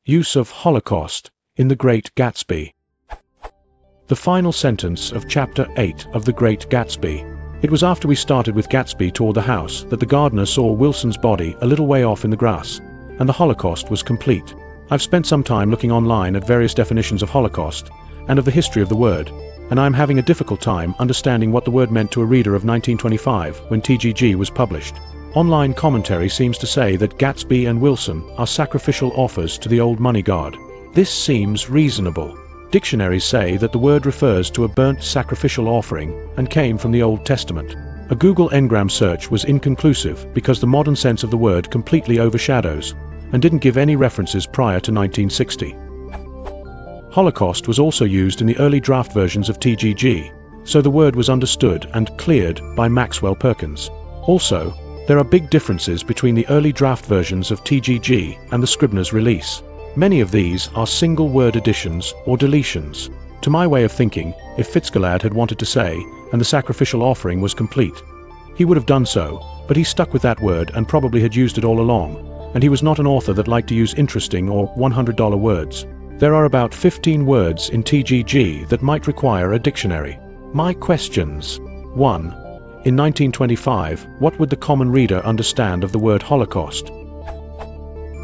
Use of Holocaust in The Great Gatsby. The final sentence of Chapter 8 of The Great Gatsby. It was after we started with Gatsby toward the house that the gardener saw Wilson's body a little way off in the grass, and the Holocaust was complete. I've spent some time looking online at various definitions of Holocaust, and of the history of the word, and I'm having a difficult time understanding what the word meant to a reader of 1925 when TGG was published. Online commentary seems to say that Gatsby and Wilson are sacrificial offers to the old money god. This seems reasonable. Dictionaries say that the word refers to a burnt sacrificial offering and came from the Old Testament. A Google Ngram search was inconclusive because the modern sense of the word completely overshadows and didn't give any references prior to 1960. Holocaust was also used in the early draft versions of TGG, so the word was understood and cleared by Maxwell Perkins. Also, there are big differences between the early draft versions of TGG and the Scribner's release. Many of these are single-word additions or deletions. To my way of thinking, if Fitzgerald had wanted to say, and the sacrificial offering was complete, he would have done so, but he stuck with that word and probably had used it all along, and he was not an author that liked to use interesting or $100 words. There are about 15 words in TGG that might require a dictionary. My questions. 1. In 1925, what would the common reader understand of the word Holocaust?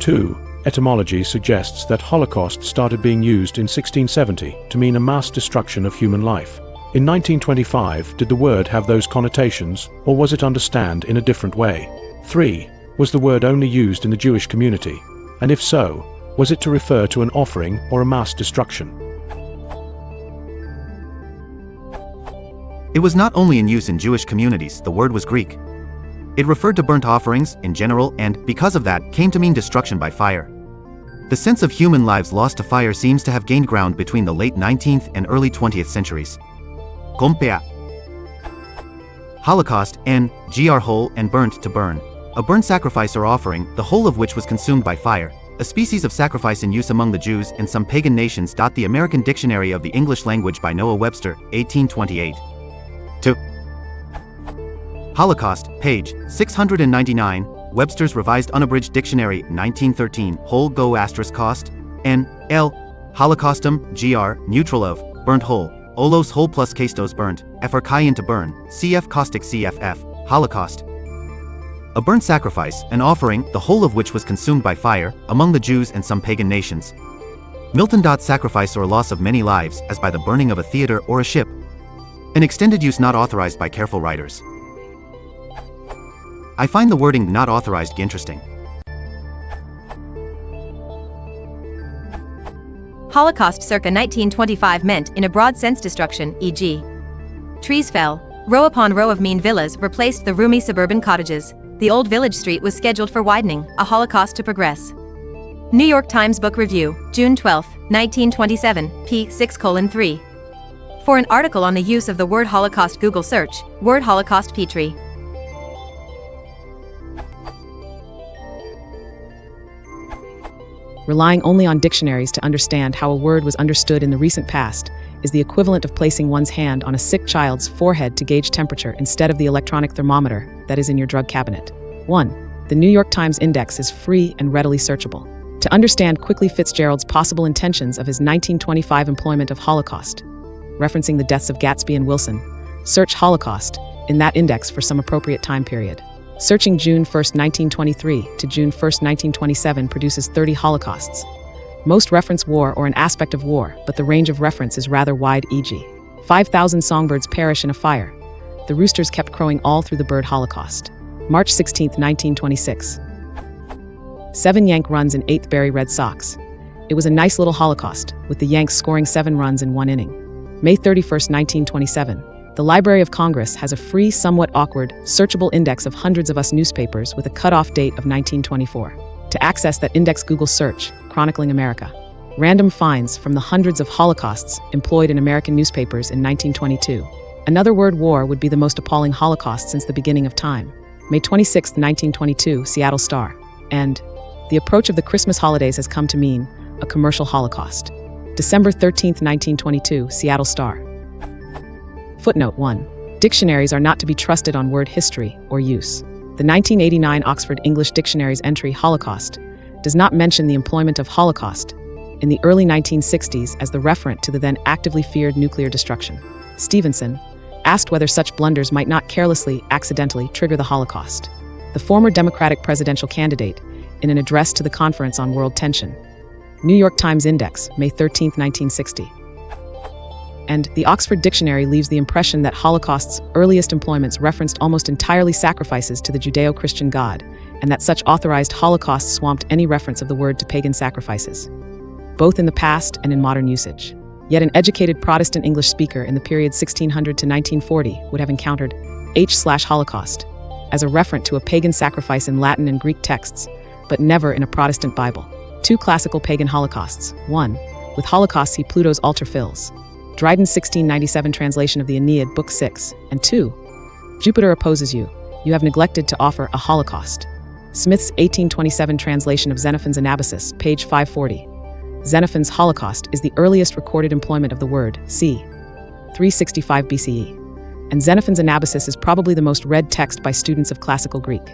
2. Etymology suggests that Holocaust started being used in 1670 to mean a mass destruction of human life. In 1925, did the word have those connotations, or was it understood in a different way? 3. Was the word only used in the Jewish community? And if so, was it to refer to an offering or a mass destruction? It was not only in use in Jewish communities, the word was Greek. It referred to burnt offerings, in general, and, because of that, came to mean destruction by fire. The sense of human lives lost to fire seems to have gained ground between the late 19th and early 20th centuries. Compare Holocaust, whole and burnt to burn. A burnt sacrifice or offering, the whole of which was consumed by fire. A species of sacrifice in use among the Jews and some pagan nations. The American Dictionary of the English Language by Noah Webster, 1828. 2. Holocaust, page 699, Webster's Revised Unabridged Dictionary, 1913, whole go * cost, N.L. Holocaustum, gr, neutral of, burnt whole, olos whole plus kestos burnt, fr to burn, cf caustic cff, Holocaust. A burnt sacrifice, an offering, the whole of which was consumed by fire, among the Jews and some pagan nations. Milton. Sacrifice or loss of many lives, as by the burning of a theater or a ship. An extended use not authorized by careful writers. I find the wording not authorized interesting. Holocaust circa 1925 meant, in a broad sense, destruction, e.g. trees fell, row upon row of mean villas replaced the roomy suburban cottages, the old village street was scheduled for widening, a holocaust to progress. New York Times Book Review, June 12, 1927, p. 6:3. For an article on the use of the word Holocaust, Google search, word Holocaust Petrie. Relying only on dictionaries to understand how a word was understood in the recent past is the equivalent of placing one's hand on a sick child's forehead to gauge temperature instead of the electronic thermometer that is in your drug cabinet. 1. The New York Times Index is free and readily searchable. To understand quickly Fitzgerald's possible intentions of his 1925 employment of Holocaust, referencing the deaths of Gatsby and Wilson, search Holocaust in that index for some appropriate time period. Searching June 1, 1923 to June 1, 1927 produces 30 holocausts. Most reference war or an aspect of war, but the range of reference is rather wide, e.g. 5,000 songbirds perish in a fire. The roosters kept crowing all through the bird holocaust. March 16, 1926. 7 Yank runs in 8th Berry Red Sox. It was a nice little holocaust, with the Yanks scoring 7 runs in 1 inning. May 31, 1927. The Library of Congress has a free, somewhat awkward, searchable index of hundreds of us newspapers with a cutoff date of 1924. To access that index, Google search, Chronicling America. Random finds from the hundreds of holocausts employed in American newspapers in 1922. Another word, war, would be the most appalling holocaust since the beginning of time. May 26, 1922, Seattle Star. And the approach of the Christmas holidays has come to mean a commercial holocaust. December 13, 1922, Seattle Star. Footnote 1. Dictionaries are not to be trusted on word history or use. The 1989 Oxford English Dictionary's entry Holocaust does not mention the employment of Holocaust in the early 1960s as the referent to the then actively feared nuclear destruction. Stevenson asked whether such blunders might not carelessly, accidentally trigger the Holocaust. The former Democratic presidential candidate, in an address to the Conference on World Tension. New York Times Index, May 13, 1960. And the Oxford Dictionary leaves the impression that Holocaust's earliest employments referenced almost entirely sacrifices to the Judeo-Christian God, and that such authorized holocausts swamped any reference of the word to pagan sacrifices, both in the past and in modern usage. Yet an educated Protestant English speaker in the period 1600 to 1940 would have encountered H/Holocaust as a referent to a pagan sacrifice in Latin and Greek texts, but never in a Protestant Bible. Two classical pagan holocausts. One, with Holocaust see Pluto's altar fills. Dryden's 1697 translation of the Aeneid, Book 6. And two, Jupiter opposes you. You have neglected to offer a holocaust. Smith's 1827 translation of Xenophon's Anabasis, page 540. Xenophon's Holocaust is the earliest recorded employment of the word, c. 365 BCE. And Xenophon's Anabasis is probably the most read text by students of classical Greek.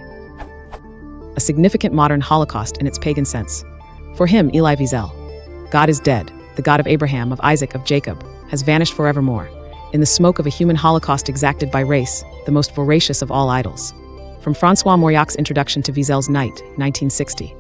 A significant modern holocaust in its pagan sense. For him, Elie Wiesel, God is dead, the God of Abraham, of Isaac, of Jacob, has vanished forevermore, in the smoke of a human holocaust exacted by race, the most voracious of all idols. From François Mauriac's Introduction to Wiesel's Night, 1960.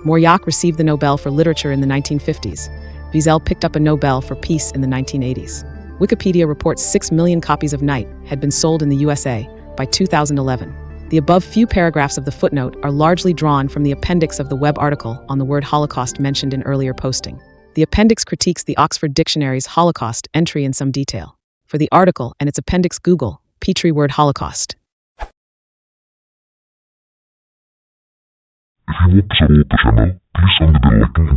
Mauriac received the Nobel for Literature in the 1950s. Wiesel picked up a Nobel for Peace in the 1980s. Wikipedia reports 6 million copies of Night had been sold in the USA by 2011. The above few paragraphs of the footnote are largely drawn from the appendix of the web article on the word Holocaust mentioned in earlier posting. The appendix critiques the Oxford Dictionary's Holocaust entry in some detail. For the article and its appendix, Google Petrie word Holocaust. If you want to support the channel, please under the like and